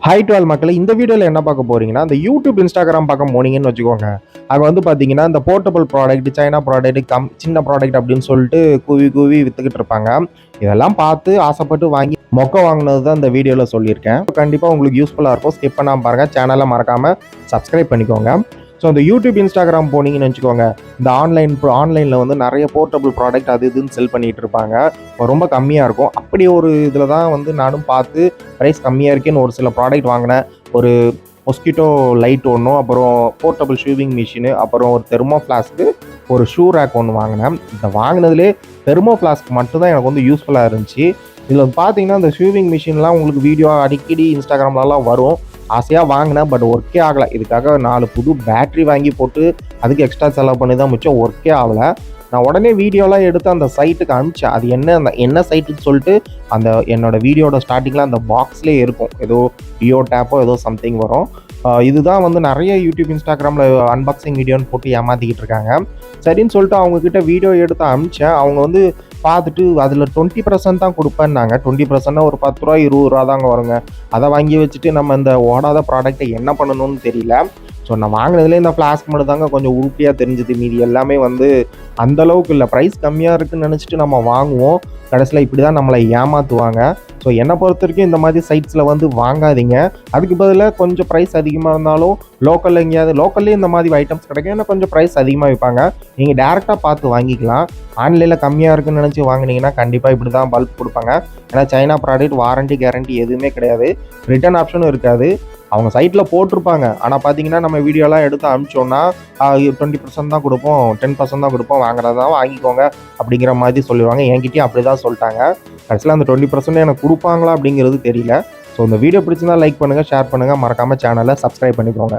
High to all மக்களே, இந்த வீடியோவில் என்ன பார்க்க போறீங்கன்னா, இந்த யூடியூப் இன்ஸ்டாகிராம் பார்க்க போனீங்கன்னு வச்சுக்கோங்க. அங்கே வந்து பார்த்தீங்கன்னா, இந்த போர்ட்டபிள் ப்ராடக்ட், சைனா ப்ராடக்ட், சின்ன ப்ராடக்ட் அப்படின்னு சொல்லிட்டு கூவி கூவி வித்துக்கிட்டு இருப்பாங்க. இதெல்லாம் பார்த்து ஆசைப்பட்டு வாங்கி மொக்க வாங்கினது தான் இந்த வீடியோவில் சொல்லியிருக்கேன். கண்டிப்பாக உங்களுக்கு யூஸ்ஃபுல்லாக இருக்கும். ஸ்கிப் பண்ணாமல் பாருங்கள். சேனலை மறக்காமல் சப்ஸ்கிரைப் பண்ணிக்கோங்க. ஸோ இந்த யூடியூப் இன்ஸ்டாகிராம் போனீங்கன்னு வச்சுக்கோங்க, இந்த ஆன்லைனில் வந்து நிறைய போர்ட்டபிள் ப்ராடக்ட் அது இதுன்னு செல் பண்ணிகிட்டு இருப்பாங்க. ரொம்ப கம்மியாக இருக்கும். அப்படி ஒரு இதில் தான் வந்து நானும் பார்த்து ப்ரைஸ் கம்மியாக இருக்கேன்னு ஒரு சில ப்ராடக்ட் வாங்கினேன். ஒரு மொஸ்கிட்டோ லைட் ஒன்றும், அப்புறம் போர்ட்டபிள் ஷூவிங் மிஷினு, அப்புறம் ஒரு தெர்மோ ஃப்ளாஸ்க்கு, ஒரு ஷூ ரேக் ஒன்று வாங்கினேன். இந்த வாங்கினதுலே தெர்மோ ஃப்ளாஸ்க் மட்டும்தான் எனக்கு வந்து யூஸ்ஃபுல்லாக இருந்துச்சு. இதில் பார்த்தீங்கன்னா இந்த ஷூவிங் மிஷின்லாம் உங்களுக்கு வீடியோ அடிக்கடி இன்ஸ்டாகிராம்லலாம் வரும். ஆசையாக வாங்கினேன், பட் ஒர்க்கே ஆகலை. இதுக்காக 4 புது பேட்ரி வாங்கி போட்டு அதுக்கு எக்ஸ்ட்ரா செலவு பண்ணி தான் மிச்சம், ஒர்க்கே ஆகலை. நான் உடனே வீடியோலாம் எடுத்து அந்த சைட்டுக்கு அனுப்பிச்சேன். அது என்ன சைட்டுன்னு சொல்லிட்டு அந்த என்னோட வீடியோட ஸ்டார்டிங்கில் அந்த பாக்ஸ்லேயே இருக்கும். ஏதோ டியோடேப்போ ஏதோ சம்திங் வரும். இதுதான் வந்து நிறைய யூடியூப் இன்ஸ்டாகிராமில் அன்பாக்சிங் வீடியோன்னு போட்டு ஏமாற்றிக்கிட்டு இருக்காங்க. சரின்னு சொல்லிட்டு அவங்கக்கிட்ட வீடியோ எடுத்து அனுப்பிச்சேன். அவங்க வந்து பார்த்துட்டு அதில் 20% தான் கொடுப்பேன்னாங்க. 20%னா ஒரு 10 ரூபா 20 ரூபா தாங்க வருங்க. அதை வாங்கி வச்சுட்டு நம்ம இந்த ஓடாத ப்ராடக்ட்டை என்ன பண்ணணும்னு தெரியல. ஸோ நான் வாங்கினதுலேயே இந்த ஃப்ளாஸ்க் மட்டும் தாங்க கொஞ்சம் உருப்படியாக தெரிஞ்சுது. மீதி எல்லாமே வந்து அந்தளவுக்கு இல்லை. ப்ரைஸ் கம்மியாக இருக்குதுன்னு நினச்சிட்டு நம்ம வாங்குவோம். கடைசியில் இப்படி தான் நம்மளை ஏமாற்றுவாங்க. ஸோ என்னை பொறுத்த வரைக்கும் இந்த மாதிரி சைட்ஸில் வந்து வாங்காதீங்க. அதுக்கு பதிலாக கொஞ்சம் ப்ரைஸ் அதிகமாக இருந்தாலும் லோக்கல்லே இந்த மாதிரி ஐட்டம்ஸ் கிடைக்கும். ஏன்னா கொஞ்சம் ப்ரைஸ் அதிகமாக விற்பாங்க. நீங்கள் டேரெக்டாக பார்த்து வாங்கிக்கலாம். ஆன்லைனில் கம்மியாக இருக்குன்னு நினச்சி வாங்கினீங்கன்னா கண்டிப்பாக இப்படி தான் பல்ப் கொடுப்பாங்க. ஏன்னா சைனா ப்ராடக்ட் வாரண்டி கேரண்டி எதுவுமே கிடையாது. ரிட்டர்ன் ஆப்ஷனும் இருக்காது. அவங்க சைட்டில் போட்டிருப்பாங்க. ஆனால் பார்த்தீங்கன்னா நம்ம வீடியோலாம் எடுத்து அனுப்பிச்சோன்னா 20% தான் கொடுப்போம், 10% தான் கொடுப்போம், வாங்குறதா வாங்கிக்கோங்க அப்படிங்கிற மாதிரி சொல்லிடுவாங்க. என்கிட்டயும் அப்படி தான் சொல்லிட்டாங்க. கடைசியில் அந்த 20% எனக்கு கொடுப்பாங்களா அப்படிங்கிறது தெரியல. ஸோ இந்த வீடியோ பிடிச்சிருந்தா லைக் பண்ணுங்கள், ஷேர் பண்ணுங்கள், மறக்காமல் சேனலை சப்ஸ்கிரைப் பண்ணிக்கோங்க.